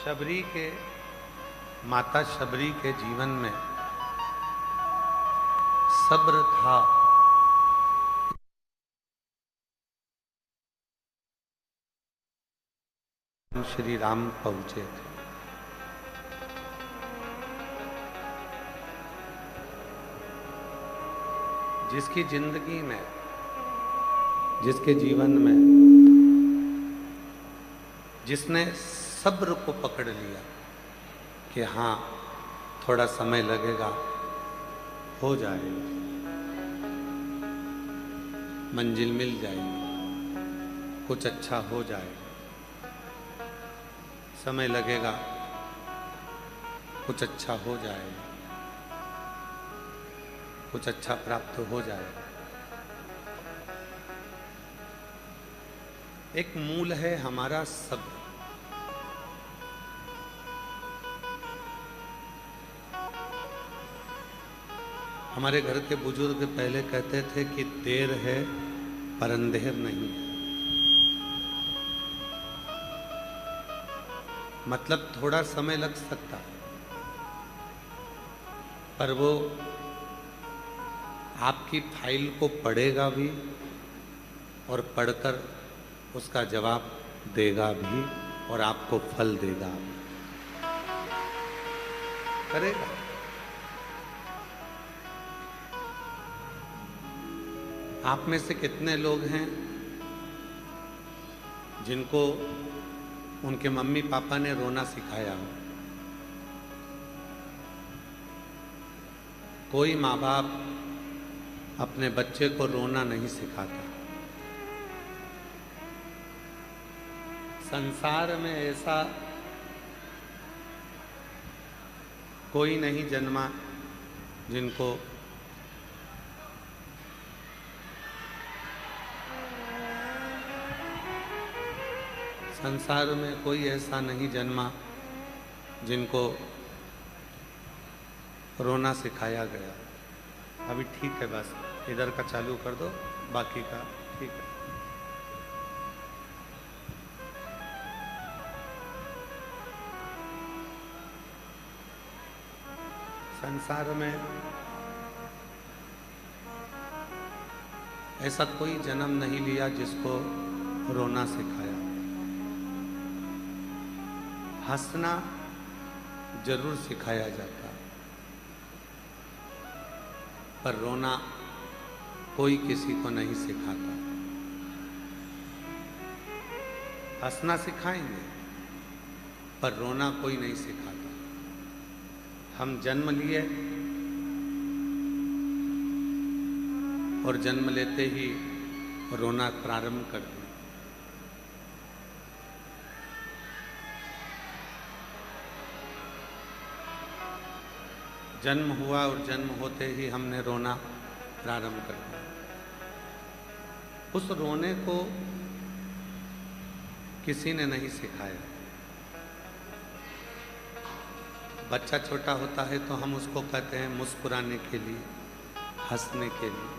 शबरी के माता शबरी के जीवन में सब्र था। श्री राम पहुंचे थे। जिसकी जिंदगी में, जिसके जीवन में, जिसने सब्र को पकड़ लिया कि हाँ थोड़ा समय लगेगा, हो जाएगा, मंजिल मिल जाएगी, कुछ अच्छा हो जाएगा, समय लगेगा, कुछ अच्छा हो जाएगा, कुछ अच्छा प्राप्त हो जाएगा। एक मूल है हमारा सब्र। हमारे घर के बुजुर्ग पहले कहते थे कि देर है पर अंधेर नहीं है। मतलब थोड़ा समय लग सकता है, पर वो आपकी फाइल को पढ़ेगा भी और पढ़कर उसका जवाब देगा भी और आपको फल देगा भी, करेगा। आप में से कितने लोग हैं जिनको उनके मम्मी पापा ने रोना सिखाया हो? कोई माँ बाप अपने बच्चे को रोना नहीं सिखाता। संसार में ऐसा कोई नहीं जन्मा जिनको संसार में कोई ऐसा नहीं जन्मा जिनको रोना सिखाया गया। अभी ठीक है, बस इधर का चालू कर दो, बाकी का ठीक है। संसार में ऐसा कोई जन्म नहीं लिया जिसको रोना सिखाया। हंसना जरूर सिखाया जाता, पर रोना कोई किसी को नहीं सिखाता। हंसना सिखाएंगे पर रोना कोई नहीं सिखाता। हम जन्म लिए और जन्म लेते ही रोना प्रारंभ कर दिया। जन्म हुआ और जन्म होते ही हमने रोना प्रारंभ कर दिया। उस रोने को किसी ने नहीं सिखाया। बच्चा छोटा होता है तो हम उसको कहते हैं मुस्कुराने के लिए, हंसने के लिए,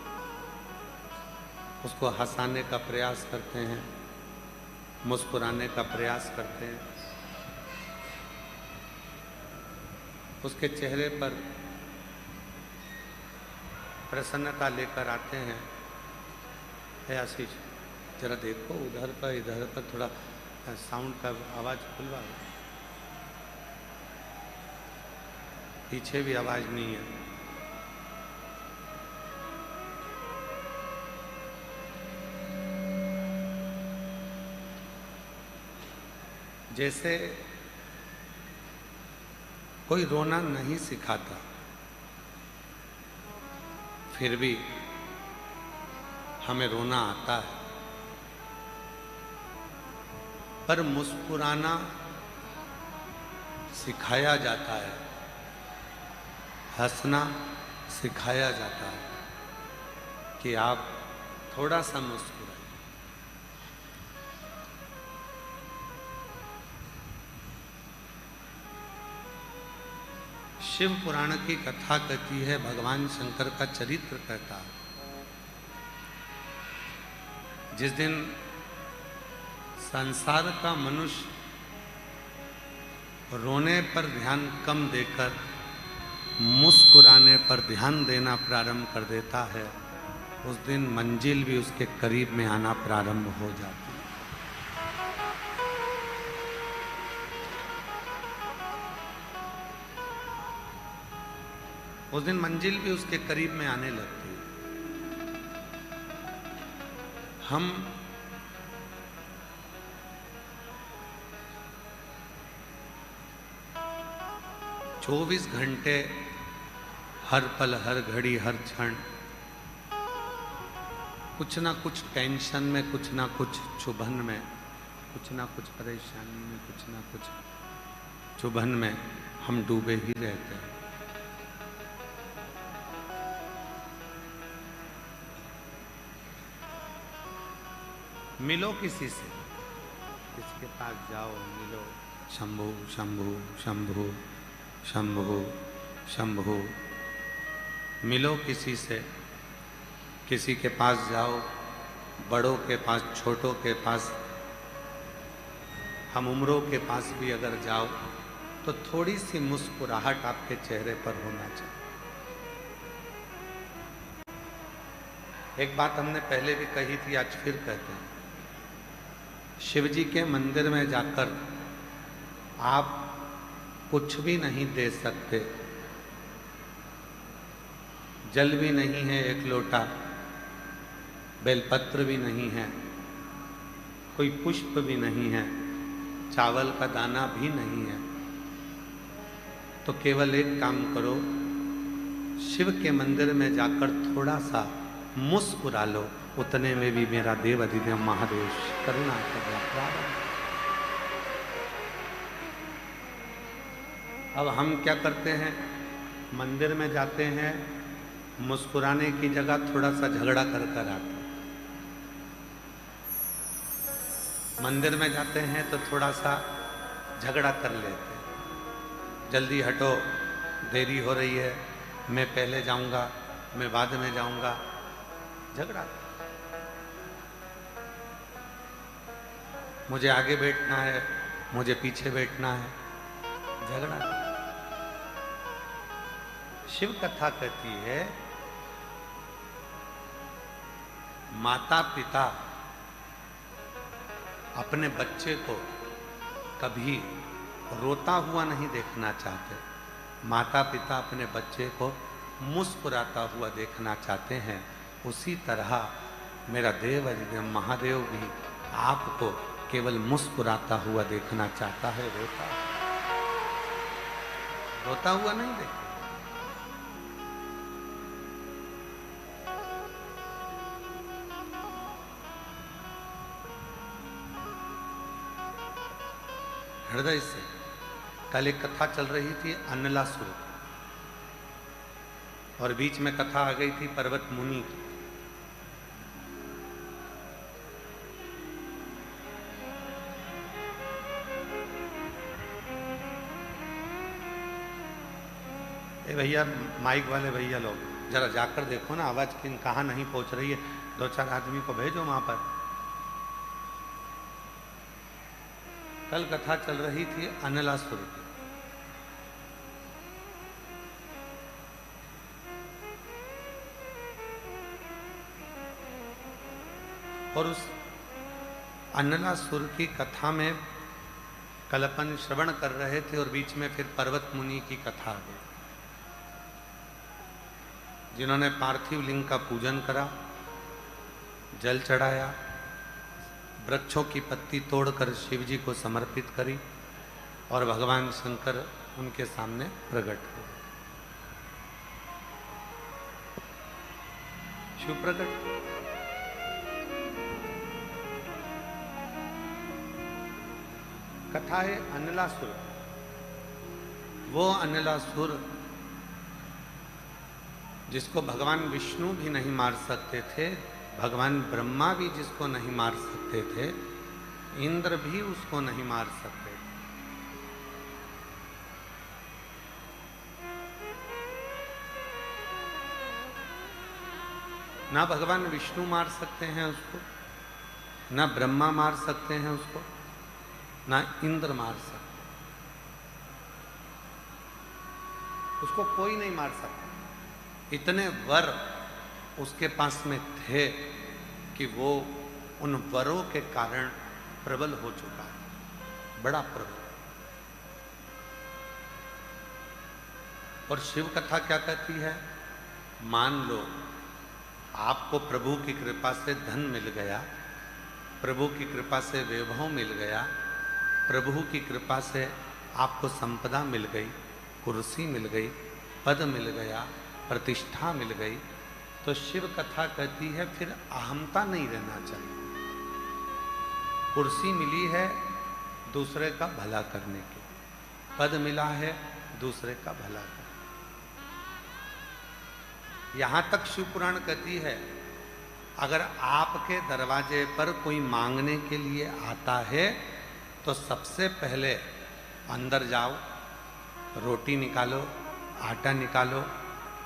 उसको हंसाने का प्रयास करते हैं, मुस्कुराने का प्रयास करते हैं। उसके चेहरे पर प्रसन्नता लेकर आते हैं। है आशीष, जरा देखो उधर पर, इधर पर थोड़ा साउंड का आवाज़ खुलवा, पीछे भी आवाज़ नहीं है। जैसे कोई रोना नहीं सिखाता, फिर भी हमें रोना आता है। पर मुस्कुराना सिखाया जाता है, हंसना सिखाया जाता है कि आप थोड़ा सा मुस्कुराइए। शिव पुराण की कथा कहती है, भगवान शंकर का चरित्र कहता है। जिस दिन संसार का मनुष्य रोने पर ध्यान कम देकर मुस्कुराने पर ध्यान देना प्रारंभ कर देता है, उस दिन मंजिल भी उसके करीब में आना प्रारंभ हो जाती है। उस दिन मंजिल भी उसके करीब में आने लगती है। हम 24 घंटे हर पल, हर घड़ी, हर क्षण कुछ ना कुछ टेंशन में, कुछ ना कुछ चुभन में, कुछ ना कुछ परेशानी में, कुछ ना कुछ चुभन में हम डूबे ही रहते हैं। मिलो किसी से, किसके पास जाओ, मिलो, शंभु शंभु शंभु शंभु शंभु। मिलो किसी से, किसी के पास जाओ, बड़ों के पास, छोटों के पास, हम उम्रों के पास भी अगर जाओ तो थोड़ी सी मुस्कुराहट आपके चेहरे पर होना चाहिए। एक बात हमने पहले भी कही थी, आज फिर कहते हैं, शिव जी के मंदिर में जाकर आप कुछ भी नहीं दे सकते। जल भी नहीं है एक लोटा, बेलपत्र भी नहीं है, कोई पुष्प भी नहीं है, चावल का दाना भी नहीं है, तो केवल एक काम करो, शिव के मंदिर में जाकर थोड़ा सा मुस्कुरा लो, उतने में भी मेरा देव अधिदेव महादेव करुणा करना प्रारंभ। अब हम क्या करते हैं, मंदिर में जाते हैं, मुस्कुराने की जगह थोड़ा सा झगड़ा कर कर आते हैं। मंदिर में जाते हैं तो थोड़ा सा झगड़ा कर लेते हैं, जल्दी हटो, देरी हो रही है, मैं पहले जाऊंगा, मैं बाद में जाऊंगा, झगड़ा। मुझे आगे बैठना है, मुझे पीछे बैठना है, झगड़ा। शिव कथा कहती है, माता पिता अपने बच्चे को कभी रोता हुआ नहीं देखना चाहते, माता पिता अपने बच्चे को मुस्कुराता हुआ देखना चाहते हैं। उसी तरह मेरा देव अधिदेव महादेव भी आपको केवल मुस्कुराता हुआ देखना चाहता है, रोता हुआ नहीं देखता। हृदय से। कल एक कथा चल रही थी अन्नलासुर, और बीच में कथा आ गई थी पर्वत मुनि की। ए भैया, माइक वाले भैया लोग जरा जाकर देखो ना, आवाज कहाँ नहीं पहुंच रही है, 2-4 आदमी को भेजो वहां पर। कल कथा चल रही थी अन्नलासुर की। और उस अन्नलासुर की कथा में कल अपन श्रवण कर रहे थे, और बीच में फिर पर्वत मुनि की कथा आ गई, जिन्होंने पार्थिव लिंग का पूजन करा, जल चढ़ाया, वृक्षों की पत्ती तोड़कर शिव जी को समर्पित करी, और भगवान शंकर उनके सामने प्रकट हुए। शिव प्रकट। कथा है अन्नलासुर। वो अन्नलासुर जिसको भगवान विष्णु भी नहीं मार सकते थे, भगवान ब्रह्मा भी जिसको नहीं मार सकते थे, इंद्र भी उसको नहीं मार सकते थे। ना भगवान विष्णु मार सकते हैं उसको, ना ब्रह्मा मार सकते हैं उसको, ना इंद्र मार सकते। उसको कोई नहीं मार सकता। इतने वर उसके पास में थे कि वो उन वरों के कारण प्रबल हो चुका है, बड़ा प्रबल। और शिव कथा क्या कहती है? मान लो आपको प्रभु की कृपा से धन मिल गया, प्रभु की कृपा से वैभव मिल गया, प्रभु की कृपा से आपको संपदा मिल गई, कुर्सी मिल गई, पद मिल गया, प्रतिष्ठा मिल गई, तो शिव कथा कहती है फिर अहमता नहीं रहना चाहिए। कुर्सी मिली है दूसरे का भला करने के, पद मिला है दूसरे का भला करने। यहां तक शिव पुराण कहती है अगर आपके दरवाजे पर कोई मांगने के लिए आता है तो सबसे पहले अंदर जाओ, रोटी निकालो, आटा निकालो,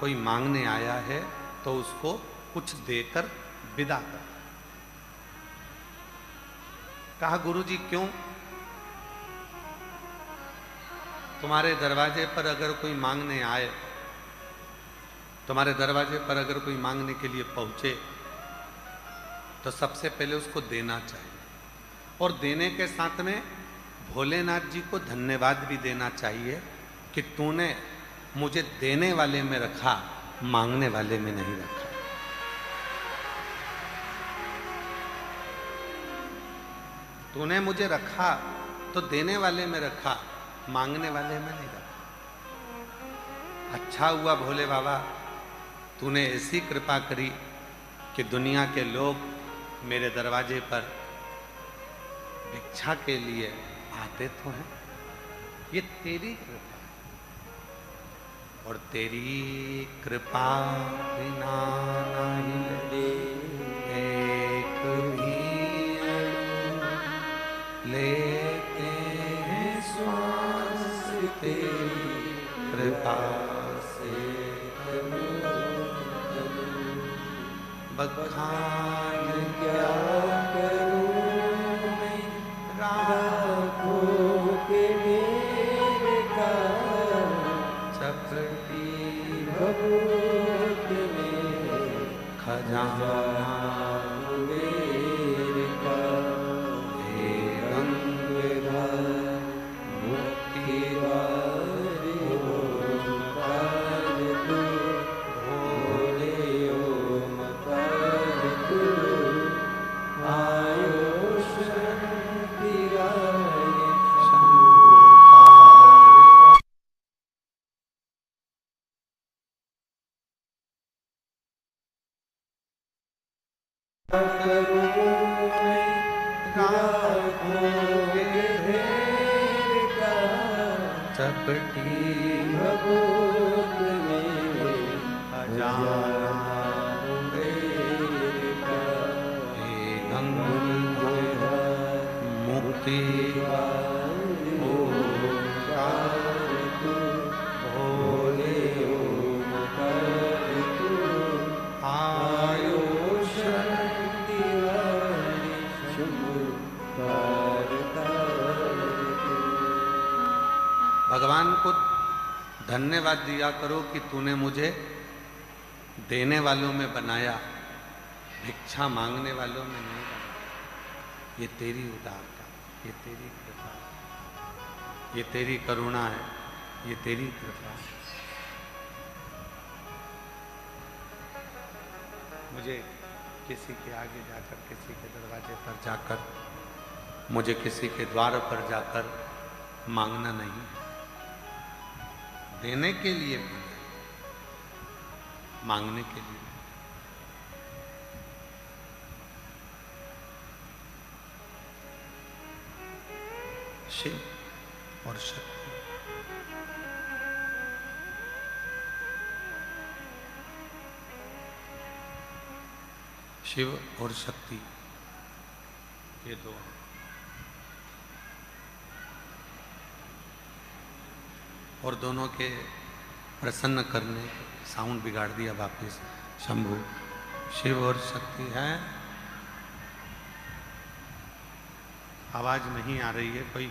कोई मांगने आया है तो उसको कुछ देकर विदा कर। कहा गुरुजी क्यों? तुम्हारे दरवाजे पर अगर कोई मांगने आए, तुम्हारे दरवाजे पर अगर कोई मांगने के लिए पहुंचे तो सबसे पहले उसको देना चाहिए, और देने के साथ में भोलेनाथ जी को धन्यवाद भी देना चाहिए कि तूने मुझे देने वाले में रखा, मांगने वाले में नहीं रखा। तूने मुझे रखा तो देने वाले में रखा, मांगने वाले में नहीं रखा। अच्छा हुआ भोले बाबा, तूने ऐसी कृपा करी कि दुनिया के लोग मेरे दरवाजे पर भिक्षा के लिए आते तो हैं। ये तेरी कृपा है, और तेरी कृपा बिना नहीं एक भी लेते हैं श्वास, तेरी कृपा से बखान क्या करूं मैं, राखों के मेरे का चपटी भभूत में खजाना मेरे का, हे गंगाधर मुक्ति वाले ओमकार तू, भोले ओमकार तू, आयो शांति राय शंभुकार। चपटी भभूत में खजाना मेरे का, हे गंगाधर मुक्ति ओमकार तू, भोले ओमकार तू, आयो शांति वाले शंभुकार। भगवान को धन्यवाद दिया करो कि तूने मुझे देने वालों में बनाया, भिक्षा मांगने वालों में नहीं बनाया। ये तेरी उदारता, ये तेरी कृपा, ये तेरी करुणा है, ये तेरी कृपा है। मुझे किसी के आगे जाकर, किसी के दरवाजे पर जाकर, मुझे किसी के द्वार पर जाकर मांगना नहीं है। देने के लिए भी, मांगने के लिए। शिव और शक्ति, शिव और शक्ति ये दो हैं। और दोनों के प्रसन्न करने, साउंड बिगाड़ दिया वापिस। शंभु शिव और शक्ति है। आवाज नहीं आ रही है कोई?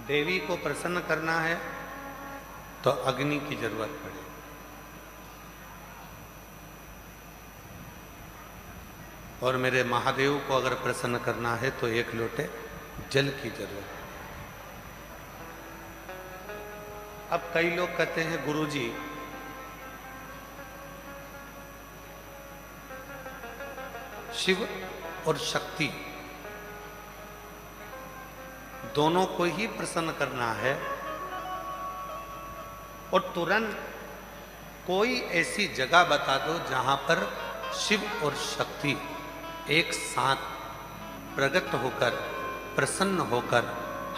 देवी को प्रसन्न करना है तो अग्नि की जरूरत पड़े, और मेरे महादेव को अगर प्रसन्न करना है तो एक लोटे जल की जरूरत है। अब कई लोग कहते हैं गुरुजी शिव और शक्ति दोनों को ही प्रसन्न करना है, और तुरंत कोई ऐसी जगह बता दो जहां पर शिव और शक्ति एक साथ प्रकट होकर प्रसन्न होकर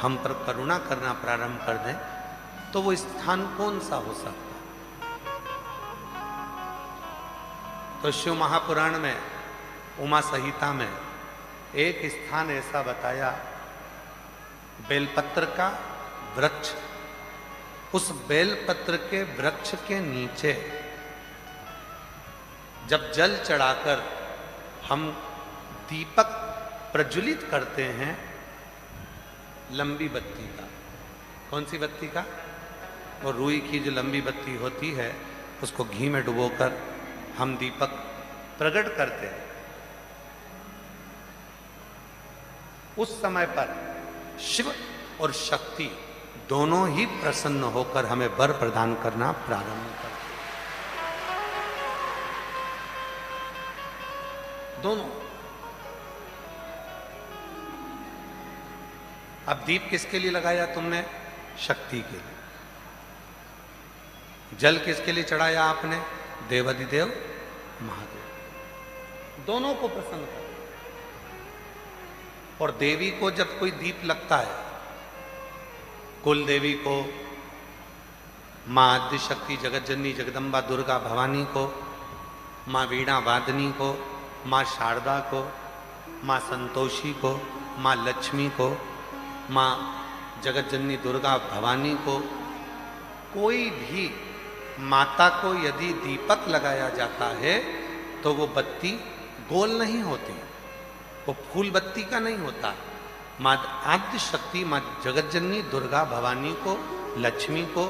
हम पर करुणा करना प्रारंभ कर दें, तो वो स्थान कौन सा हो सकता है? तो शिव महापुराण में उमा संहिता में एक स्थान ऐसा बताया, बेलपत्र का वृक्ष, उस बेलपत्र के वृक्ष के नीचे जब जल चढ़ाकर हम दीपक प्रज्वलित करते हैं लंबी बत्ती का, कौन सी बत्ती का? वो रुई की जो लंबी बत्ती होती है उसको घी में डुबोकर हम दीपक प्रकट करते हैं। उस समय पर शिव और शक्ति दोनों ही प्रसन्न होकर हमें वर प्रदान करना प्रारंभ करते हैं। दोनों। अब दीप किसके लिए लगाया तुमने? शक्ति के लिए। जल किसके लिए चढ़ाया आपने? देवाधिदेव महादेव। दोनों को प्रसन्न कर। और देवी को जब कोई दीप लगता है, कुल देवी को, मां आद्य शक्ति जगत जननी जगदम्बा दुर्गा भवानी को, मां वीणा वादनी को, मां शारदा को, मां संतोषी को, मां लक्ष्मी को, मां जगत जननी दुर्गा भवानी को, कोई भी माता को यदि दीपक लगाया जाता है तो वो बत्ती गोल नहीं होती, वो फूल बत्ती का नहीं होता। मां आद्य शक्ति, मां जगत जननी दुर्गा भवानी को, लक्ष्मी को,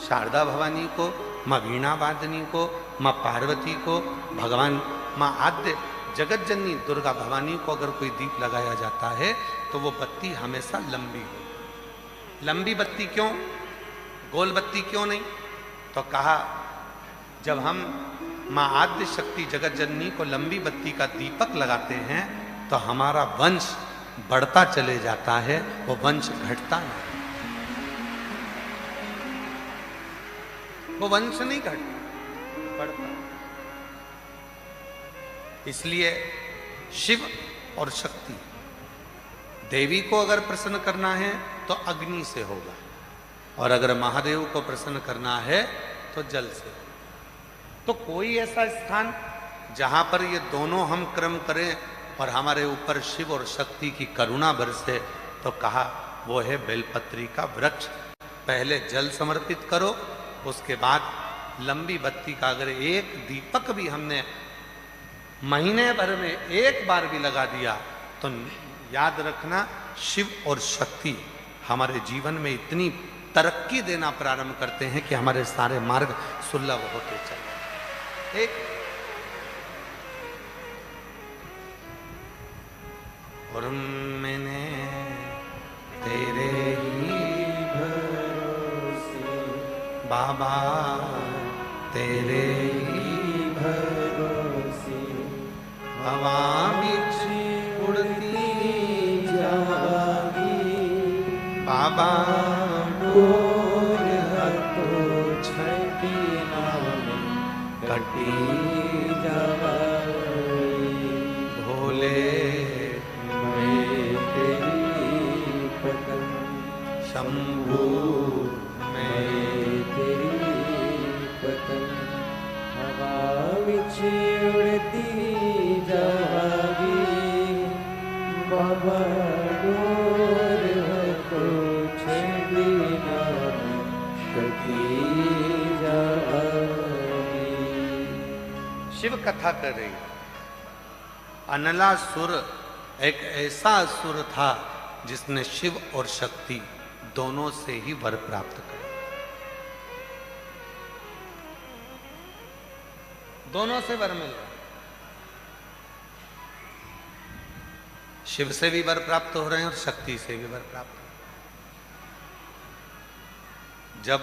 शारदा भवानी को, मां वीणा वादनी को, मां पार्वती को, भगवान मां आद्य जगत जननी दुर्गा भवानी को अगर कोई दीप लगाया जाता है तो वो बत्ती हमेशा लंबी हो। लंबी बत्ती क्यों? गोल बत्ती क्यों नहीं? तो कहा जब हम मां आद्य शक्ति जगत जननी को लंबी बत्ती का दीपक लगाते हैं तो हमारा वंश बढ़ता चले जाता है, वो वंश घटता नहीं। वो वंश नहीं घटता, बढ़ता। इसलिए शिव और शक्ति, देवी को अगर प्रसन्न करना है तो अग्नि से होगा, और अगर महादेव को प्रसन्न करना है तो जल से। तो कोई ऐसा स्थान जहां पर ये दोनों हम क्रम करें और हमारे ऊपर शिव और शक्ति की करुणा बरसे, तो कहा वो है बेलपत्री का वृक्ष। पहले जल समर्पित करो, उसके बाद लंबी बत्ती का अगर एक दीपक भी हमने महीने भर में एक बार भी लगा दिया तो याद रखना शिव और शक्ति हमारे जीवन में इतनी तरक्की देना प्रारंभ करते हैं कि हमारे सारे मार्ग सुलभ होते चले। एक और मैंने तेरे ही भरोसे बाबा, तेरे ही भरोसे हवा बिछ उड़ती जागी बाबा, डोर हतो छठी नाम कटी जागी भोले शंभू मैं तेरी पतंग, हवा बिछ उड़ती जागी बाबा, डोर हतो छठी नाम कटी जागी। शिव कथा कर रही। अनला सुर एक ऐसा असुर था जिसने शिव और शक्ति दोनों से ही वर प्राप्त करें। दोनों से वर मिल रहा है। शिव से भी वर प्राप्त हो रहे हैं और शक्ति से भी वर प्राप्त हो रहे हैं। जब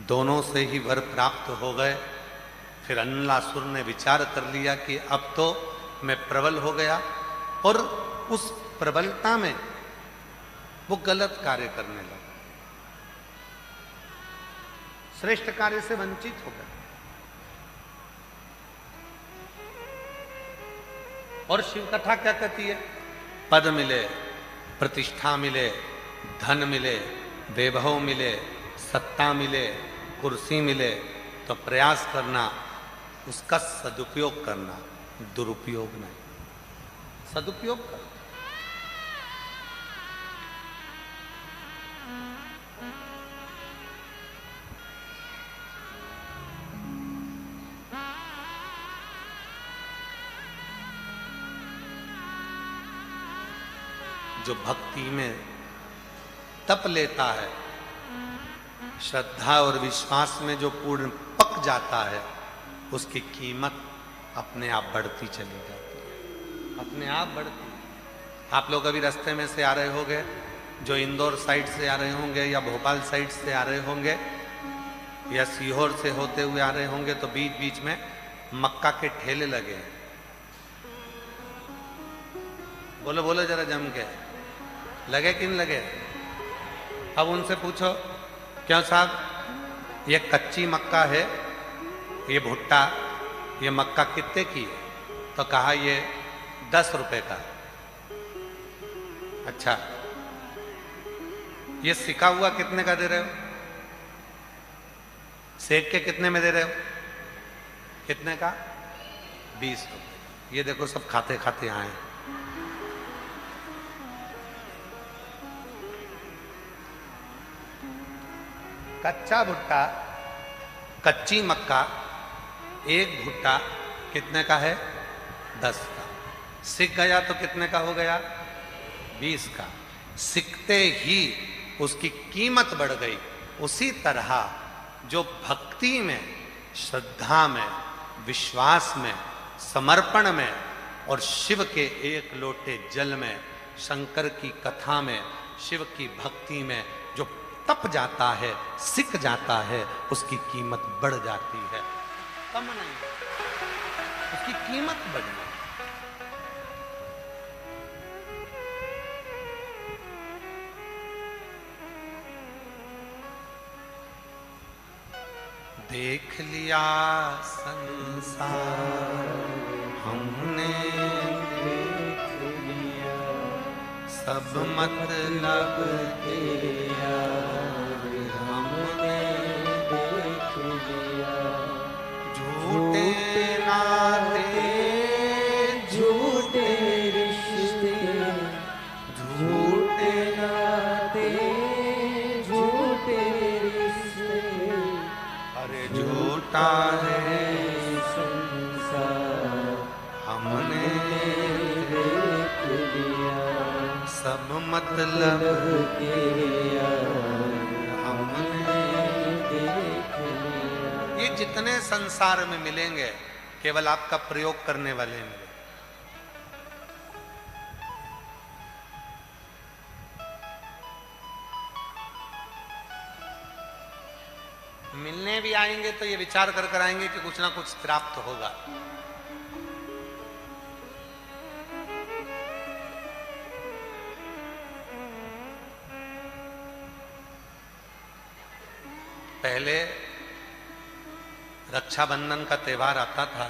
दोनों से ही वर प्राप्त हो गए, फिर अन्नलासुर ने विचार कर लिया कि अब तो मैं प्रबल हो गया, और उस प्रबलता में वो गलत कार्य करने लगा, श्रेष्ठ कार्य से वंचित हो गया। और शिव कथा क्या कहती है? पद मिले, प्रतिष्ठा मिले, धन मिले, वैभव मिले, सत्ता मिले, कुर्सी मिले, तो प्रयास करना उसका सदुपयोग करना, दुरुपयोग नहीं, सदुपयोग कर। जो भक्ति में तप लेता है, श्रद्धा और विश्वास में जो पूर्ण पक जाता है, उसकी कीमत अपने आप बढ़ती चली जाती है, अपने आप बढ़ती। आप लोग अभी रास्ते में से आ रहे होंगे, जो इंदौर साइड से आ रहे होंगे या भोपाल साइड से आ रहे होंगे या सीहोर से होते हुए आ रहे होंगे, तो बीच बीच में मक्का के ठेले लगे हैं। बोलो बोलो जरा जम के, लगे कि नहीं लगे? अब उनसे पूछो, क्यों साहब ये कच्ची मक्का है, ये भुट्टा, ये मक्का कितने की है? तो कहा ये 10 रुपए का। अच्छा, ये सिका हुआ कितने का दे रहे हो? सेक के कितने में दे रहे हो? कितने का? 20 रुपए। ये देखो सब खाते खाते आए। कच्चा भुट्टा, कच्ची मक्का, एक भुट्टा कितने का है? 10 का। सिक गया तो कितने का हो गया? 20 का। सिकते ही उसकी कीमत बढ़ गई। उसी तरह जो भक्ति में, श्रद्धा में, विश्वास में, समर्पण में और शिव के एक लोटे जल में, शंकर की कथा में, शिव की भक्ति में जो तप जाता है, सिक जाता है, उसकी कीमत बढ़ जाती है, कम नहीं, उसकी कीमत बढ़ जाती है। देख लिया संसार हमने, देख लिया सब मतलब तेरा हमने देख लिया। झूठे नाते झूठे रिश्ते, झूठे नाते झूठे रिश्ते, अरे झूठा है संसार हमने देख लिया। सब मतलब तेरा हमने देख लिया। ये जितने संसार में मिलेंगे केवल आपका प्रयोग करने वाले मिले। मिलने भी आएंगे तो ये विचार कर कर आएंगे कि कुछ ना कुछ प्राप्त होगा। पहले रक्षाबंधन का त्योहार आता था,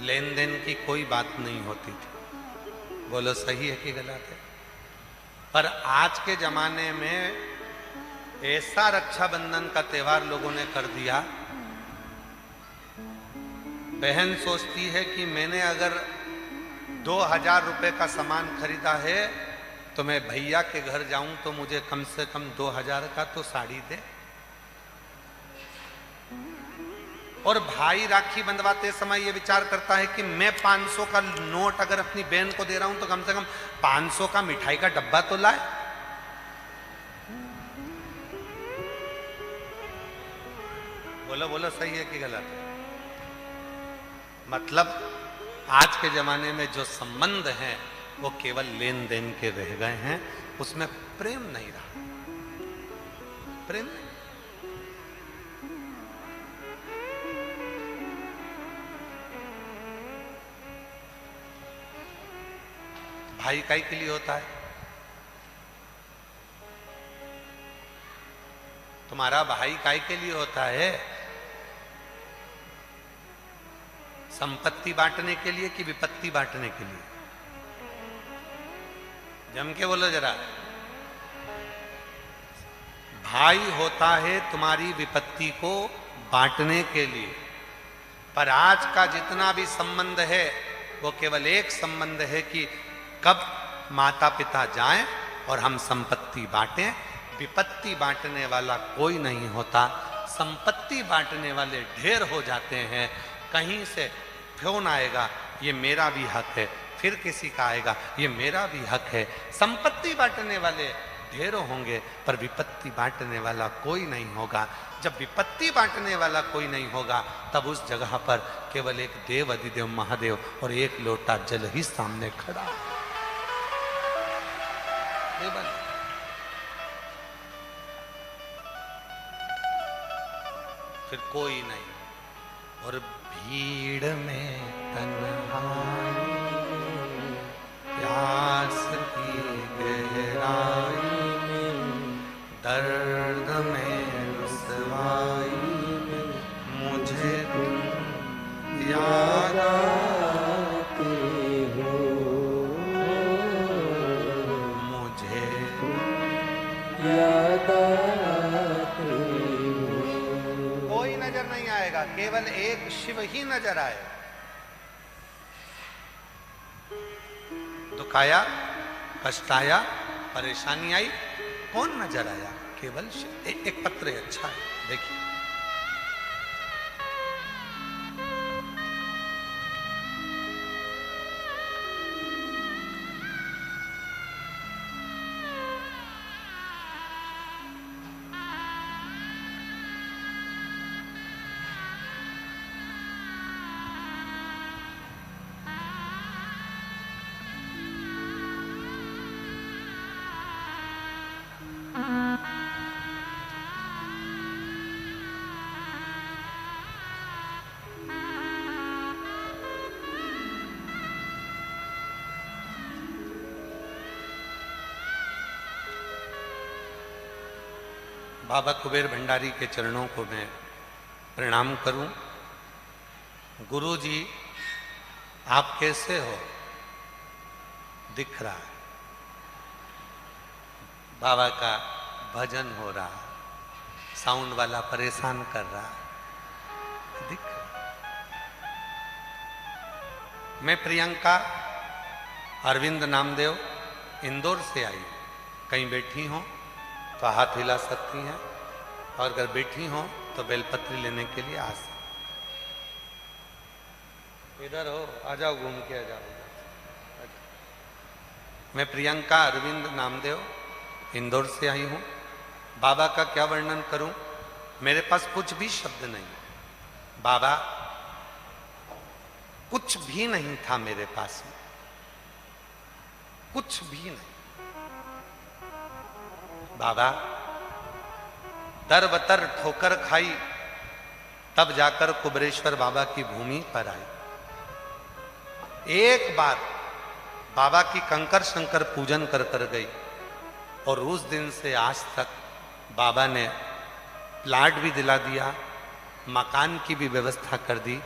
लेन देन की कोई बात नहीं होती थी। बोलो सही है कि गलत है? पर आज के जमाने में ऐसा रक्षाबंधन का त्योहार लोगों ने कर दिया, बहन सोचती है कि मैंने अगर 2000 रुपए का सामान खरीदा है तो मैं भैया के घर जाऊं तो मुझे कम से कम 2000 का तो साड़ी दे। और भाई राखी बंधवाते समय ये विचार करता है कि मैं 500 का नोट अगर अपनी बहन को दे रहा हूं तो कम से कम 500 का मिठाई का डब्बा तो लाए। बोलो बोलो, सही है कि गलत है? मतलब आज के जमाने में जो संबंध हैं वो केवल लेन देन के रह गए हैं, उसमें प्रेम नहीं रहा। प्रेम नहीं। भाई काहे के लिए होता है? तुम्हारा भाई काहे के लिए होता है? संपत्ति बांटने के लिए कि विपत्ति बांटने के लिए? जम के बोलो जरा। भाई होता है तुम्हारी विपत्ति को बांटने के लिए, पर आज का जितना भी संबंध है वो केवल एक संबंध है कि कब माता पिता जाएं और हम संपत्ति बांटें। विपत्ति बांटने वाला कोई नहीं होता। संपत्ति बांटने वाले ढेर हो जाते हैं। कहीं से फोन आएगा, ये मेरा भी हक है, फिर किसी का आएगा, ये मेरा भी हक है। संपत्ति बांटने वाले ढेरों होंगे पर विपत्ति बांटने वाला कोई नहीं होगा। जब विपत्ति बांटने वाला कोई नहीं होगा तब उस जगह पर केवल एक देव अधिदेव महादेव और एक लोटा जल ही सामने खड़ा। फिर कोई नहीं। और भीड़ में तन्हाई, प्यास की गहराई में, दर्द में रुसवाई में मुझे तुम याद आते हो, मुझे तुम याद आते हो। कोई नजर नहीं आएगा, केवल एक शिव ही नजर आए। दुख आया, कष्ट आया, परेशानी आई, कौन नजर आया? केवल शिव। एक पत्र है, अच्छा है, देखिए। बाबा कुबेर भंडारी के चरणों को मैं प्रणाम करूं। गुरु जी, आप कैसे हो? दिख रहा है। बाबा का भजन हो रहा है, साउंड वाला परेशान कर रहा है, दिख रहा है। मैं प्रियंका अरविंद नामदेव इंदौर से आई। कहीं बैठी हो तो हाथ हिला सकती हैं, और अगर बैठी हो तो बेलपत्री लेने के लिए आ सकती। इधर हो, आ जाओ, घूम के आ जाओ। मैं प्रियंका अरविंद नामदेव इंदौर से आई हूँ। बाबा का क्या वर्णन करूं? मेरे पास कुछ भी शब्द नहीं। बाबा कुछ भी नहीं था मेरे पास में, कुछ भी नहीं। बाबा दर बतर ठोकर खाई, तब जाकर कुबरेश्वर बाबा की भूमि पर आई। एक बार बाबा की कंकर शंकर पूजन कर कर गई, और उस दिन से आज तक बाबा ने प्लाट भी दिला दिया, मकान की भी व्यवस्था कर दी,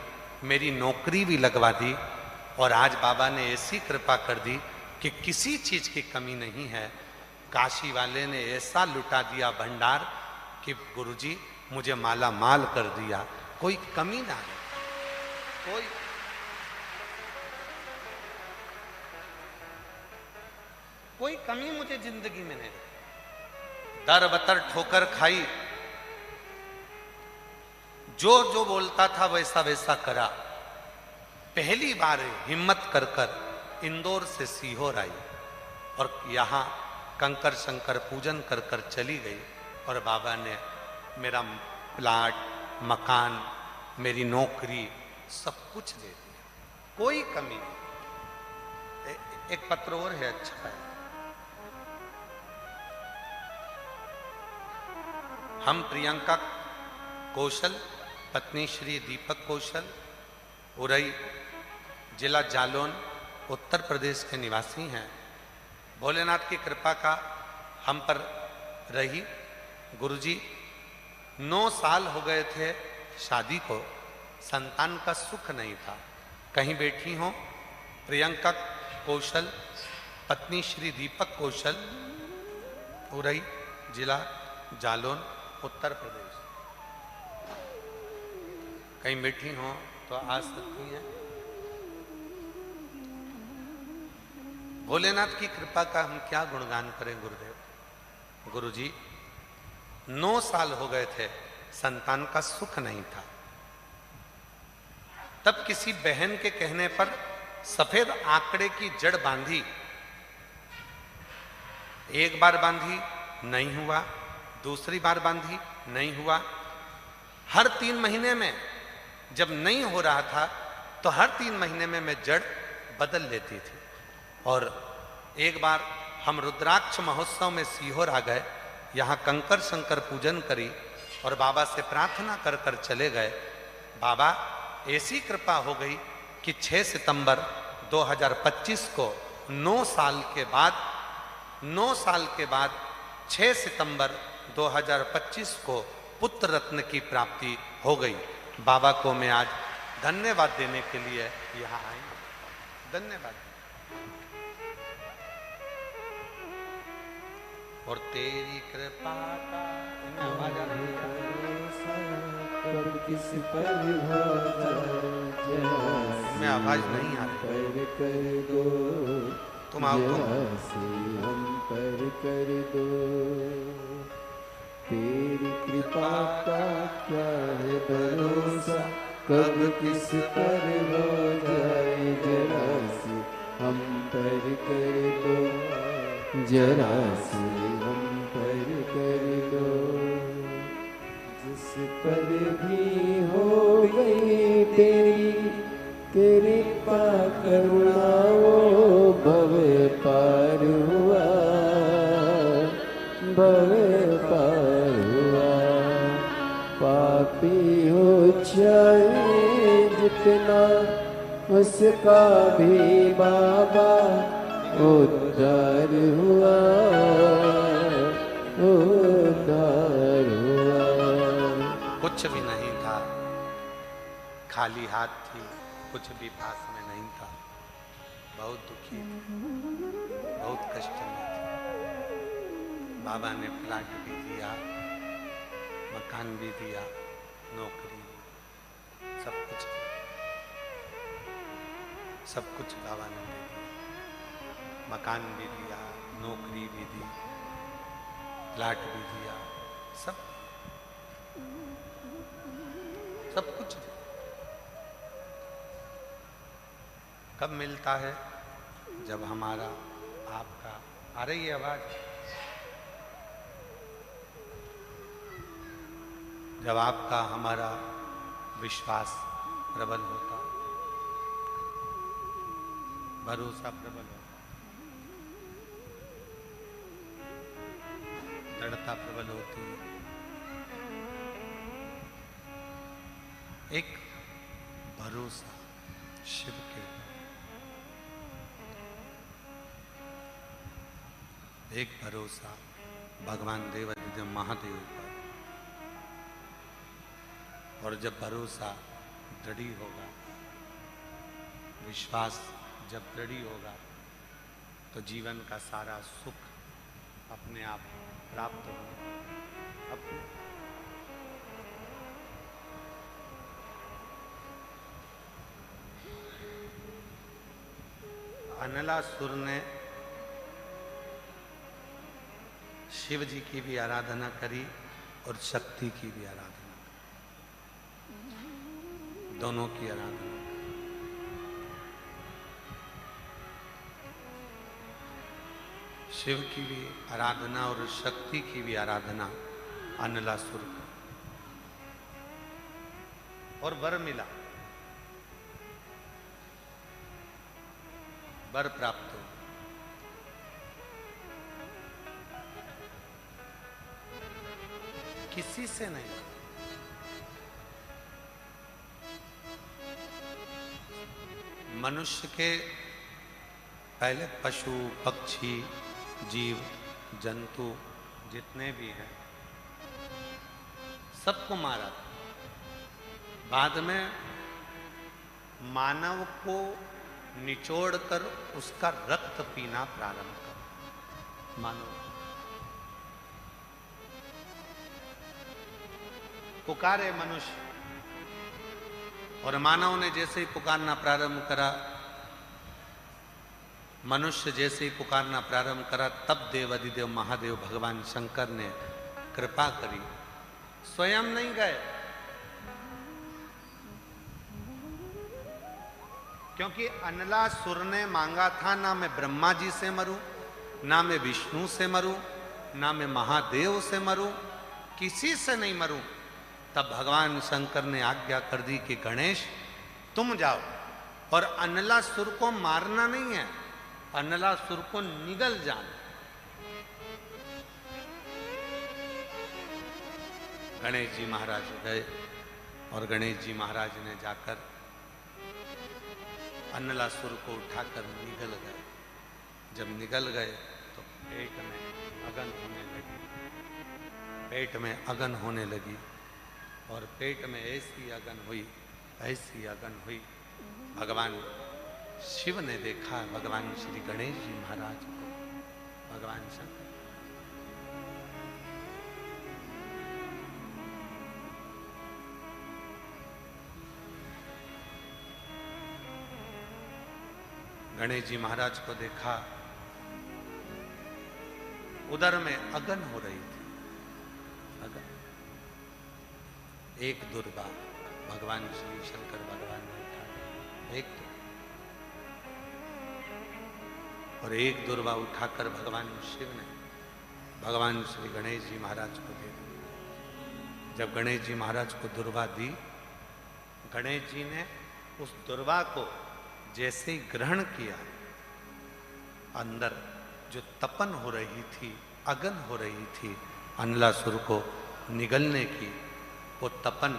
मेरी नौकरी भी लगवा दी, और आज बाबा ने ऐसी कृपा कर दी कि किसी चीज की कमी नहीं है। काशी वाले ने ऐसा लुटा दिया भंडार कि गुरुजी मुझे माला माल कर दिया, कोई कमी ना है, कोई कमी मुझे जिंदगी में नहीं। दर बतर ठोकर खाई, जो जो बोलता था वैसा वैसा करा। पहली बार हिम्मत कर कर इंदौर से सीहोर आई और यहाँ कंकर शंकर पूजन कर कर चली गई। और बाबा ने मेरा प्लाट, मकान, मेरी नौकरी सब कुछ दे दिया, कोई कमी नहीं। एक पत्र और है, अच्छा है। हम प्रियंका कौशल, पत्नी श्री दीपक कौशल, उरई, जिला जालौन, उत्तर प्रदेश के निवासी हैं। भोलेनाथ की कृपा का हम पर रही। गुरुजी 9 साल हो गए थे शादी को, संतान का सुख नहीं था। कहीं बैठी हो प्रियंका कौशल, पत्नी श्री दीपक कौशल, उरई, जिला जालौन, उत्तर प्रदेश। कहीं बैठी हो तो आ सकती हैं। भोलेनाथ की कृपा का हम क्या गुणगान करें गुरुदेव। गुरुजी 9 साल हो गए थे, संतान का सुख नहीं था। तब किसी बहन के कहने पर सफेद आंकड़े की जड़ बांधी। एक बार बांधी, नहीं हुआ। दूसरी बार बांधी, नहीं हुआ। हर 3 महीने में जब नहीं हो रहा था तो हर 3 महीने में मैं जड़ बदल लेती थी। और एक बार हम रुद्राक्ष महोत्सव में सीहोर आ गए, यहाँ कंकर शंकर पूजन करी और बाबा से प्रार्थना कर कर चले गए। बाबा ऐसी कृपा हो गई कि 6 सितंबर 2025 को 9 साल के बाद 6 सितंबर 2025 को पुत्र रत्न की प्राप्ति हो गई। बाबा को मैं आज धन्यवाद देने के लिए यहाँ आई। धन्यवाद। और तेरी कृपा का आवाज आ रही है, किस पर मैं आवाज नहीं आ रही। कर दो तुम आओ, हम पर कर दो। तेरी कृपा का क्या है भरोसा, कब किस पर हो जाए। जरा सी हम पर कर दो, जरा सी हम पर कर दो। जिस पर भी हो गई तेरी कृपा करुणा, वो भव पार हुआ, भव पार हुआ। पापी हो चाहे जितना, उसका भी बाबा उद्धार हुआ, उद्धार हुआ। कुछ भी नहीं था, खाली हाथ थी, कुछ भी पास में नहीं था। बहुत दुखी थी, बहुत कष्ट में थी। बाबा ने प्लाट भी दिया, मकान भी दिया, नौकरी, सब कुछ दिया। सब कुछ बाबा ने दे दिया। मकान भी दिया, नौकरी भी दी, प्लाट भी दिया, सब कुछ दिया। कब मिलता है? जब हमारा आपका, आ रही है आवाज, जब आपका हमारा विश्वास प्रबल होता, भरोसा प्रबल होता, दृढ़ता प्रबल होती है। एक भरोसा शिव के, एक भरोसा भगवान देवादिदेव महादेव पर। और जब भरोसा दृढ़ होगा, विश्वास जब दृढ़ होगा, तो जीवन का सारा सुख अपने आप प्राप्त होगा। अपने अनलासुर ने शिव जी की भी आराधना करी और शक्ति की भी आराधना करी। दोनों की आराधना। शिव की भी आराधना और शक्ति की भी आराधना अनलासुर का, और वर मिला, वर प्राप्त हो। किसी से नहीं, मनुष्य के पहले पशु पक्षी जीव जंतु जितने भी हैं सबको मारा। बाद में मानव को निचोड़कर उसका रक्त पीना प्रारंभ कर। मानव पुकारे मनुष्य, और मानव ने जैसे ही पुकारना प्रारंभ करा, मनुष्य जैसे ही पुकारना प्रारंभ करा, तब देवाधिदेव महादेव भगवान शंकर ने कृपा करी। स्वयं नहीं गए, क्योंकि अनलासुर ने मांगा था, ना मैं ब्रह्मा जी से मरूं, ना मैं विष्णु से मरूं, ना मैं महादेव से मरूं, किसी से नहीं मरूं। तब भगवान शंकर ने आज्ञा कर दी कि गणेश तुम जाओ, और अनलासुर को मारना नहीं है, अनलासुर को निगल जाना। गणेश जी महाराज गए, और गणेश जी महाराज ने जाकर अनलासुर को उठाकर निगल गए। जब निगल गए तो पेट में अगन होने लगी, पेट में अगन होने लगी, और पेट में ऐसी अगन हुई, ऐसी अगन हुई। भगवान शिव ने देखा भगवान श्री गणेश जी महाराज को, भगवान शंकर। गणेश जी महाराज को देखा, उदर में अगन हो रही थी, अगन। एक दुर्गा भगवान श्री शंकर भगवान ने उठा, एक और एक दुर्गा उठाकर भगवान शिव ने भगवान श्री गणेश जी महाराज को दे दी। जब गणेश जी महाराज को दुर्गा दी, गणेश जी ने उस दुर्गा को जैसे ही ग्रहण किया, अंदर जो तपन हो रही थी, अगन हो रही थी अनलासुर को निगलने की, वो तपन,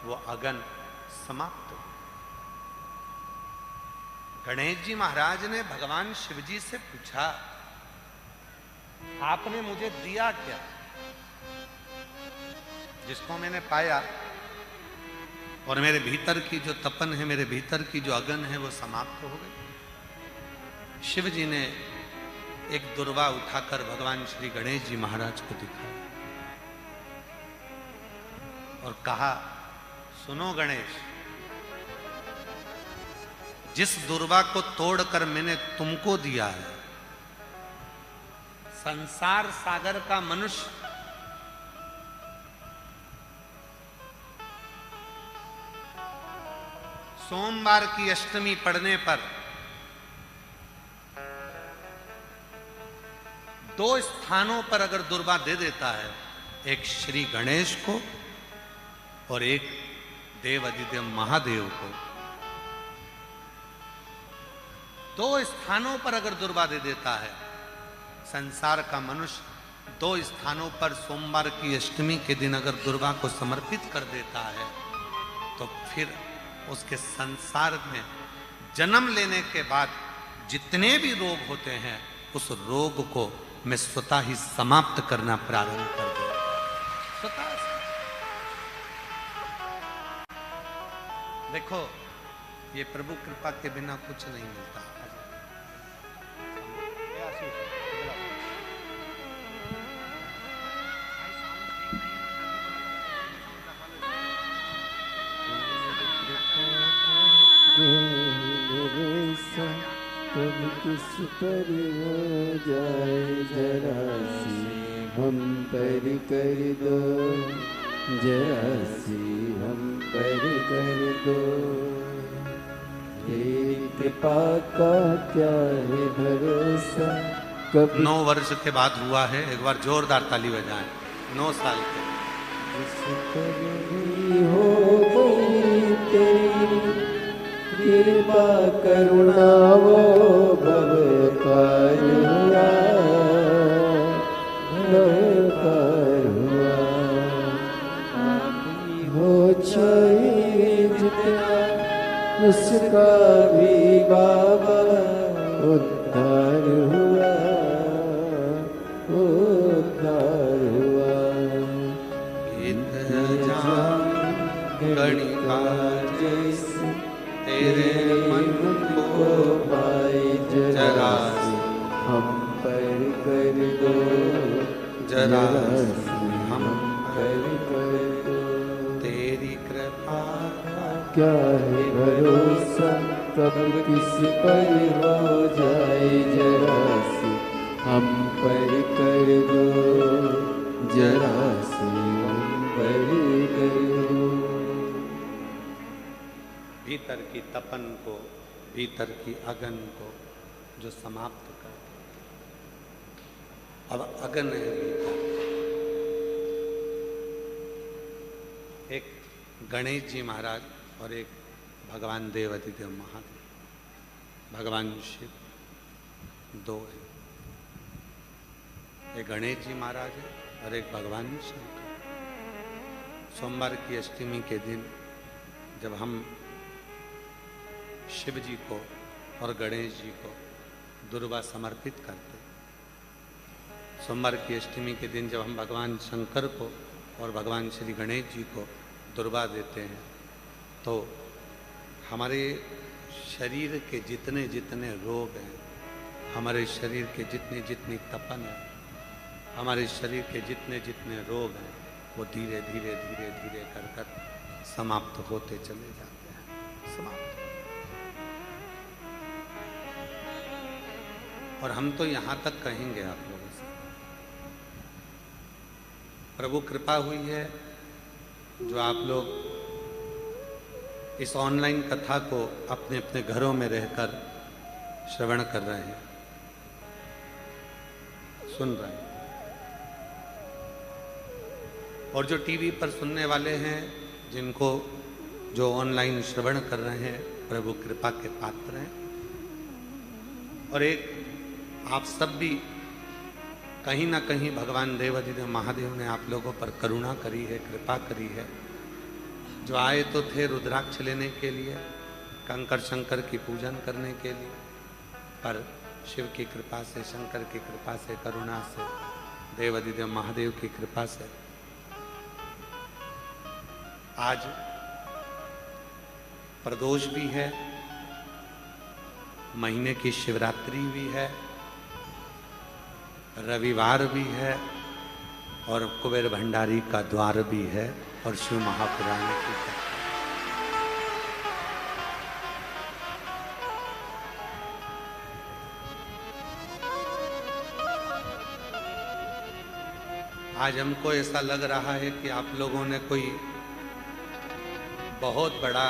वो अगन समाप्त हो। गणेश जी महाराज ने भगवान शिव जी से पूछा, आपने मुझे दिया क्या? जिसको मैंने पाया, और मेरे भीतर की जो तपन है, मेरे भीतर की जो अगन है, वो समाप्त हो गई। शिव जी ने एक दुर्वा उठाकर भगवान श्री गणेश जी महाराज को दिखाया और कहा, सुनो गणेश, जिस दुर्वा को तोड़कर मैंने तुमको दिया है, संसार सागर का मनुष्य सोमवार की अष्टमी पड़ने पर 2 स्थानों पर अगर दुर्वा दे देता है, एक श्री गणेश को और एक देवाधिदेव महादेव को, 2 स्थानों पर अगर दुर्वा दे देता है, संसार का मनुष्य 2 स्थानों पर सोमवार की अष्टमी के दिन अगर दुर्वा को समर्पित कर देता है, तो फिर उसके संसार में जन्म लेने के बाद जितने भी रोग होते हैं, उस रोग को मैं स्वतः ही समाप्त करना प्रारंभ कर दूंगा, स्वतः से। देखो, ये प्रभु कृपा के बिना कुछ नहीं मिलता। तब किस पर हो जाए जरा सी हम पर कर दो, जरा सी हम पर कर दो। तेरी कृपा का क्या है भरोसा, कभी 9 वर्ष के बाद हुआ है। एक बार जोरदार ताली बजाएं। 9 साल के जिस पर भी हो गई तेरी कृपा करुणा वो भव पार हुआ, भव पार हुआ। हो चाहे जितना उसका भी बाबा उद्धार हुआ, उद्धार हुआ। गणिका जैसे तेरे मन को पाए जरा सी हम पर कर दो, जरा हम पर कर दो। तेरी कृपा क्या है भरोसा, कब किस पर हो जाए जरा सी हम पर कर दो, जरा सी हम पर कर दो। भीतर की तपन को, भीतर की अगन को जो समाप्त कर दे। अब अगन है भीतर। एक गणेश जी महाराज और एक भगवान देवाधिदेव महादेव, भगवान शिव दो है। एक गणेश जी महाराज है और एक भगवान शंकर। सोमवार की अष्टमी के दिन जब हम शिव जी को और गणेश जी को दुर्वा समर्पित करते, सोमवार की अष्टमी के दिन जब हम भगवान शंकर को और भगवान श्री गणेश जी को दुर्वा देते हैं, तो हमारे शरीर के जितने जितने रोग हैं, हमारे शरीर के जितनी जितनी तपन है, हमारे शरीर के जितने जितने रोग हैं, वो धीरे धीरे धीरे धीरे कर कर समाप्त होते चले जाते हैं। समाप्त। और हम तो यहाँ तक कहेंगे आप लोगों से, प्रभु कृपा हुई है जो आप लोग इस ऑनलाइन कथा को अपने अपने घरों में रहकर श्रवण कर रहे हैं, सुन रहे हैं। और जो टीवी पर सुनने वाले हैं, जिनको जो ऑनलाइन श्रवण कर रहे हैं, प्रभु कृपा के पात्र हैं। और एक आप सब भी कहीं ना कहीं भगवान देवाधिदेव महादेव ने आप लोगों पर करुणा करी है, कृपा करी है। जो आए तो थे रुद्राक्ष लेने के लिए, कंकर शंकर की पूजन करने के लिए, पर शिव की कृपा से, शंकर की कृपा से, करुणा से, देवाधिदेव महादेव की कृपा से आज प्रदोष भी है, महीने की शिवरात्रि भी है, रविवार भी है और कुबेर भंडारी का द्वार भी है और शिव महापुराण की कथा। आज हमको ऐसा लग रहा है कि आप लोगों ने कोई बहुत बड़ा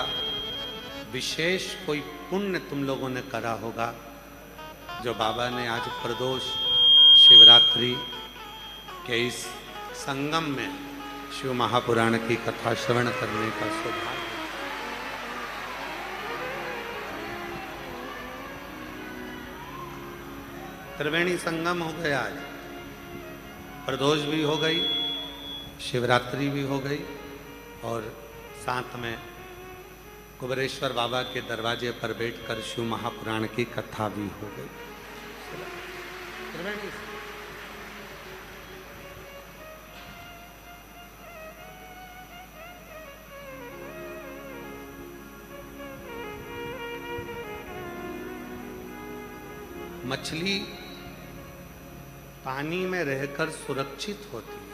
विशेष कोई पुण्य तुम लोगों ने करा होगा, जो बाबा ने आज प्रदोष शिवरात्रि के इस संगम में शिव महापुराण की कथा श्रवण करने का सौभाग्य। त्रिवेणी संगम हो गया आज, प्रदोष भी हो गई, शिवरात्रि भी हो गई और साथ में कुबेरेश्वर बाबा के दरवाजे पर बैठकर शिव महापुराण की कथा भी हो गई। मछली पानी में रहकर सुरक्षित होती है।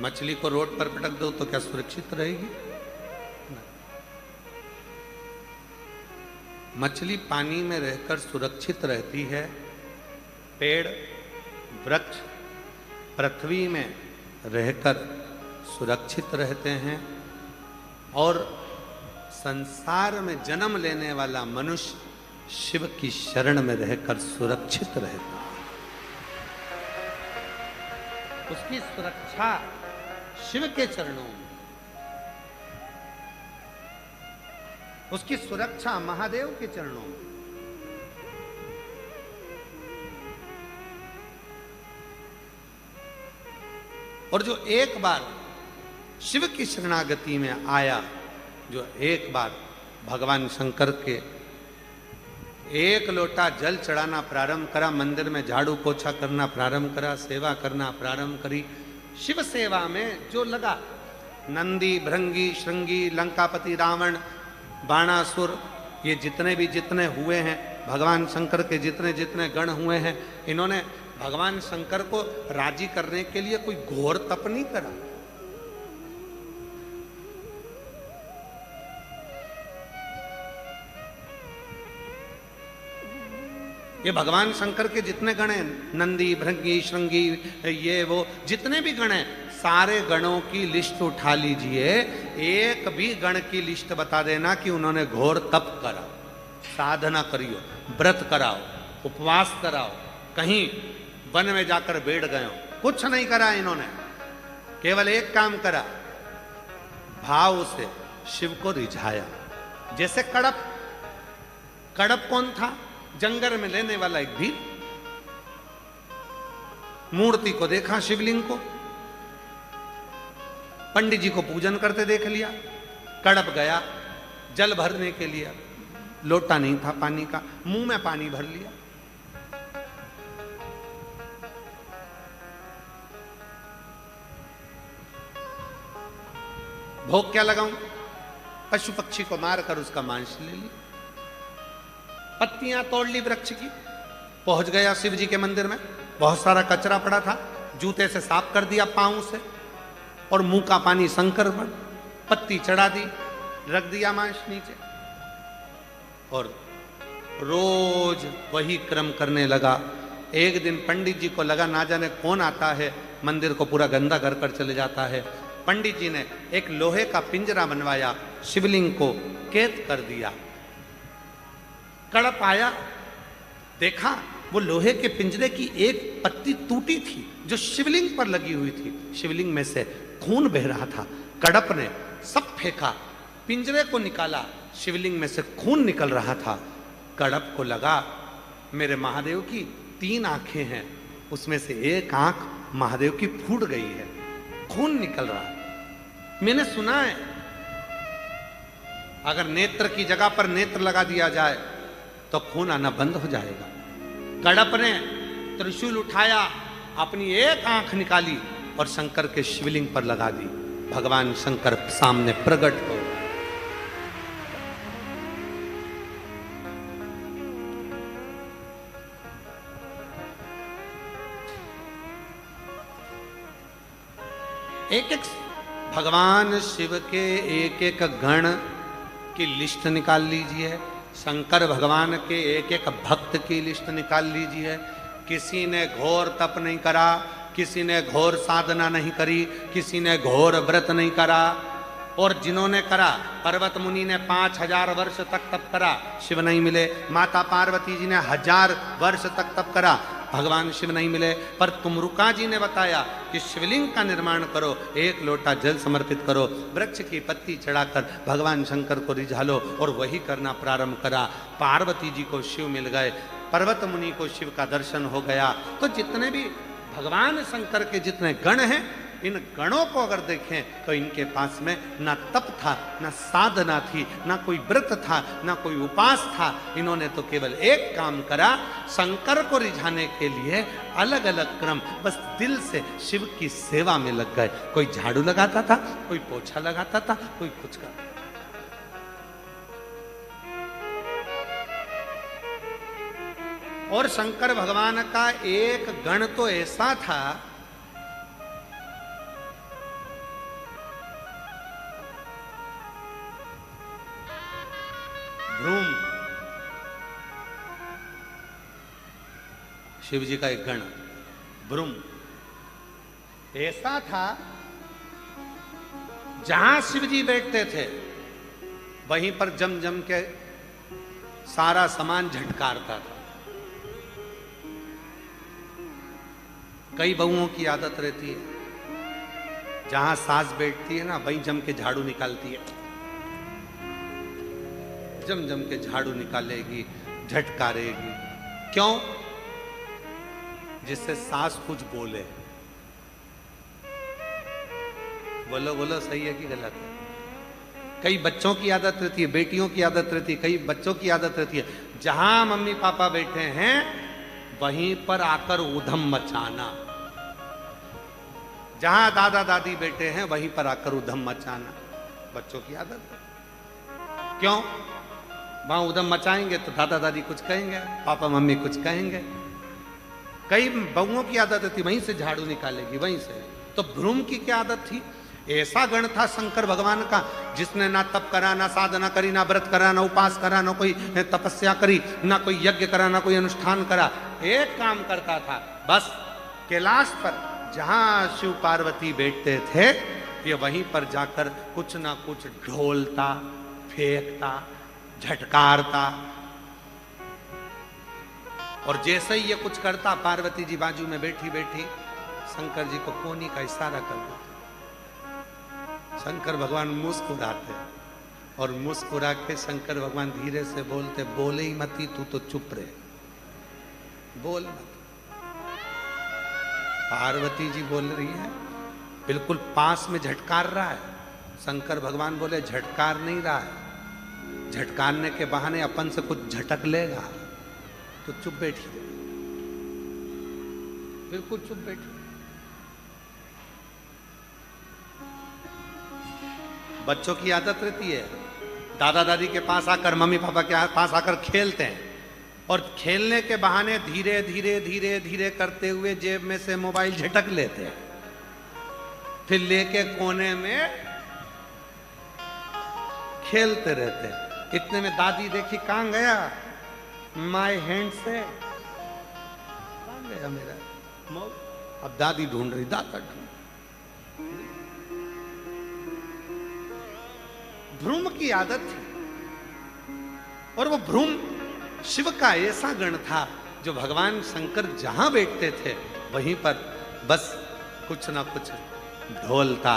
मछली को रोड पर पटक दो तो क्या सुरक्षित रहेगी? मछली पानी में रहकर सुरक्षित रहती है, पेड़ वृक्ष पृथ्वी में रहकर सुरक्षित रहते हैं, और संसार में जन्म लेने वाला मनुष्य शिव की शरण में रहकर सुरक्षित रहता है। उसकी सुरक्षा शिव के चरणों में, उसकी सुरक्षा महादेव के चरणों में। और जो एक बार शिव की शरणागति में आया, जो एक बार भगवान शंकर के एक लोटा जल चढ़ाना प्रारंभ करा, मंदिर में झाड़ू पोछा करना प्रारंभ करा, सेवा करना प्रारंभ करी, शिव सेवा में जो लगा, नंदी भृंगी श्रृंगी लंकापति रावण बाणासुर, ये जितने हुए हैं, भगवान शंकर के जितने गण हुए हैं, इन्होंने भगवान शंकर को राजी करने के लिए कोई घोर तप नहीं करा। ये भगवान शंकर के जितने गण हैं, नंदी भृंगी श्रृंगी ये वो जितने भी गण हैं, सारे गणों की लिस्ट उठा लीजिए, एक भी गण की लिस्ट बता देना कि उन्होंने घोर तप करा, साधना करियो, व्रत कराओ, उपवास कराओ, कहीं वन में जाकर बैठ गए हो, कुछ नहीं करा इन्होंने। केवल एक काम करा, भाव से शिव को रिझाया। जैसे कड़प कौन था? जंगल में लेने वाला एक भील। मूर्ति को देखा, शिवलिंग को, पंडित जी को पूजन करते देख लिया, कड़प गया जल भरने के लिए, लोटा नहीं था पानी का, मुंह में पानी भर लिया। भोग क्या लगाऊं? पशु पक्षी को मारकर उसका मांस ले लिया, पत्तियां तोड़ ली वृक्ष की, पहुंच गया शिव जी के मंदिर में, बहुत सारा कचरा पड़ा था, जूते से साफ कर दिया पांव से, और मुंह का पानी शंकर पर, पत्ती चढ़ा दी, रख दिया मांस नीचे, और रोज वही क्रम करने लगा। एक दिन पंडित जी को लगा ना जाने कौन आता है, मंदिर को पूरा गंदा कर चले जाता है। पंडित जी ने एक लोहे का पिंजरा बनवाया, शिवलिंग को कैद कर दिया। कड़प आया, देखा वो लोहे के पिंजरे की एक पत्ती टूटी थी जो शिवलिंग पर लगी हुई थी, शिवलिंग में से खून बह रहा था। कड़प ने सब फेंका, पिंजरे को निकाला, शिवलिंग में से खून निकल रहा था। कड़प को लगा मेरे महादेव की 3 आंखें हैं, उसमें से एक आंख महादेव की फूट गई है, खून निकल रहा है। मैंने सुना है अगर नेत्र की जगह पर नेत्र लगा दिया जाए तो खून आना बंद हो जाएगा। कड़प ने त्रिशूल उठाया, अपनी एक आंख निकाली और शंकर के शिवलिंग पर लगा दी। भगवान शंकर सामने प्रकट हो। एक भगवान शिव के एक गण की लिस्ट निकाल लीजिए, शंकर भगवान के एक भक्त की लिस्ट निकाल लीजिए। किसी ने घोर तप नहीं करा, किसी ने घोर साधना नहीं करी, किसी ने घोर व्रत नहीं करा, और जिन्होंने करा, पर्वत मुनि ने 5000 वर्ष तक तप करा, शिव नहीं मिले। माता पार्वती जी ने 1000 वर्ष तक तप करा, भगवान शिव नहीं मिले। पर तुमरुका जी ने बताया कि शिवलिंग का निर्माण करो, 1 लोटा जल समर्पित करो, वृक्ष की पत्ती चढ़ाकर भगवान शंकर को रिझा लो, और वही करना प्रारंभ करा। पार्वती जी को शिव मिल गए, पर्वत मुनि को शिव का दर्शन हो गया। तो जितने भी भगवान शंकर के जितने गण हैं, इन गणों को अगर देखें तो इनके पास में ना तप था, ना साधना थी, ना कोई व्रत था, ना कोई उपास था। इन्होंने तो केवल एक काम करा, शंकर को रिझाने के लिए अलग अलग क्रम, बस दिल से शिव की सेवा में लग गए। कोई झाड़ू लगाता था, कोई पोछा लगाता था, कोई कुछ करता। और शंकर भगवान का एक गण तो ऐसा था, भ्रूम, शिव जी का एक गण भ्रुम ऐसा था, जहां शिव जी बैठते थे वहीं पर जम जम के सारा सामान झटकारता था। कई बहुओं की आदत रहती है, जहां सास बैठती है ना वहीं जम के झाड़ू निकालती है, जम जम के झाड़ू निकालेगी, झटकारेगी। क्यों? जिससे सास कुछ बोले। बोलो बोलो, सही है कि गलत है? कई बच्चों की आदत रहती है, बेटियों की आदत रहती है, कई बच्चों की आदत रहती है, जहां मम्मी पापा बैठे हैं वहीं पर आकर ऊधम मचाना। जहां दादा दादी बैठे हैं वहीं पर आकर ऊधम मचाना बच्चों की आदत है। क्यों? वहां ऊधम मचाएंगे तो दादा दादी कुछ कहेंगे, पापा मम्मी कुछ कहेंगे। कई बहुओं की आदत थी वहीं से झाड़ू निकालेगी, वहीं से। तो भ्रूम की क्या आदत थी? ऐसा गण था शंकर भगवान का, जिसने ना तप करा, ना साधना करी, ना व्रत करा, ना उपास करा, ना कोई तपस्या करी, ना कोई यज्ञ करा, ना कोई अनुष्ठान करा। एक काम करता था बस, कैलाश पर जहां शिव पार्वती बैठते थे ये वहीं पर जाकर कुछ ना कुछ ढोलता, फेंकता, झटकारता। और जैसे ही ये कुछ करता, पार्वती जी बाजू में बैठी बैठी शंकर जी को कोनी का इशारा कर देते। शंकर भगवान मुस्कुराते और मुस्कुरा के शंकर भगवान धीरे से बोलते, बोले ही मती, तू तो चुप रहे, बोल मत। पार्वती जी बोल रही है, बिल्कुल पास में झटकार रहा है। शंकर भगवान बोले झटकार नहीं रहा है, झटकारने के बहाने अपन से कुछ झटक लेगा, तो चुप बैठी रहे, बिल्कुल चुप बैठी। बच्चों की आदत रहती है, दादा दादी के पास आकर, मम्मी पापा के पास आकर खेलते हैं, और खेलने के बहाने धीरे धीरे धीरे धीरे करते हुए जेब में से मोबाइल झटक लेते हैं, फिर लेके कोने में खेलते रहते हैं। इतने में दादी देखी, कहां गया माय हैंड से, कहां गया मेरा मोबाइल? अब दादी ढूंढ रही, दादा ढूंढ। भ्रूम की आदत थी, और वो भ्रूम शिव का ऐसा गण था जो भगवान शंकर जहां बैठते थे वहीं पर बस कुछ ना कुछ ढोलता,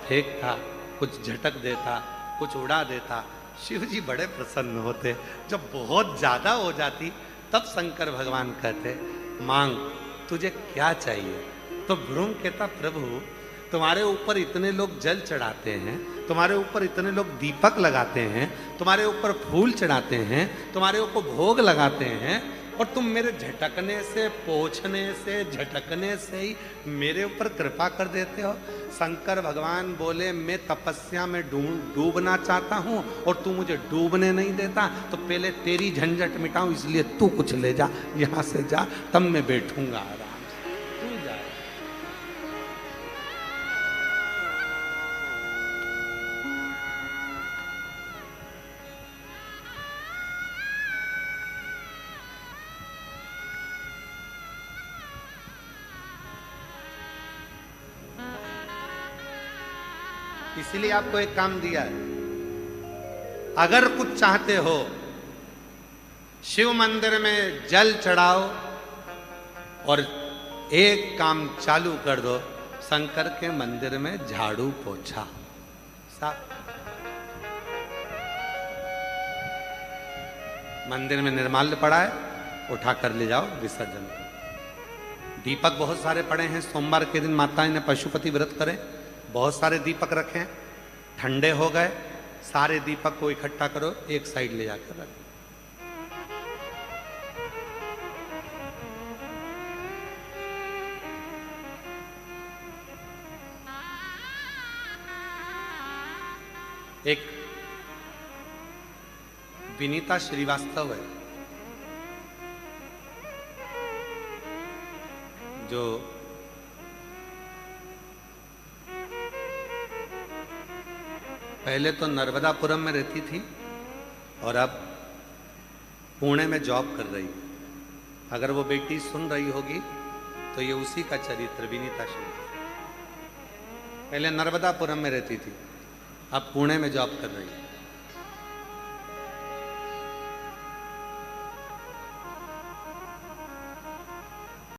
फेंकता, कुछ झटक देता, कुछ उड़ा देता। शिव जी बड़े प्रसन्न होते। जब बहुत ज्यादा हो जाती तब शंकर भगवान कहते, मांग, तुझे क्या चाहिए? तो भ्रूम कहता, प्रभु तुम्हारे ऊपर इतने लोग जल चढ़ाते हैं, तुम्हारे ऊपर इतने लोग दीपक लगाते हैं, तुम्हारे ऊपर फूल चढ़ाते हैं, तुम्हारे ऊपर भोग लगाते हैं, और तुम मेरे झटकने से, पोंछने से, झटकने से ही मेरे ऊपर कृपा कर देते हो। शंकर भगवान बोले, मैं तपस्या में डूबना चाहता हूं और तू मुझे डूबने नहीं देता, तो पहले तेरी झंझट मिटाऊं, इसलिए तू कुछ ले जा, यहां से जा, तब मैं बैठूंगा आराम से, तू जा। इसीलिए आपको एक काम दिया है, अगर कुछ चाहते हो शिव मंदिर में जल चढ़ाओ और एक काम चालू कर दो, शंकर के मंदिर में झाड़ू पोछा साफ। मंदिर में निर्माल्य पड़ा है, उठाकर ले जाओ, विसर्जन करो। दीपक बहुत सारे पड़े हैं, सोमवार के दिन माताएं ने पशुपति व्रत करें, बहुत सारे दीपक रखें, ठंडे हो गए, सारे दीपक को इकट्ठा करो, एक साइड ले जाकर रख। एक विनीता श्रीवास्तव है, जो पहले तो नर्मदापुरम में रहती थी और अब पुणे में जॉब कर रही है। अगर वो बेटी सुन रही होगी तो ये उसी का चरित्र, विनीता शिव। पहले नर्मदापुरम में रहती थी, अब पुणे में जॉब कर रही है।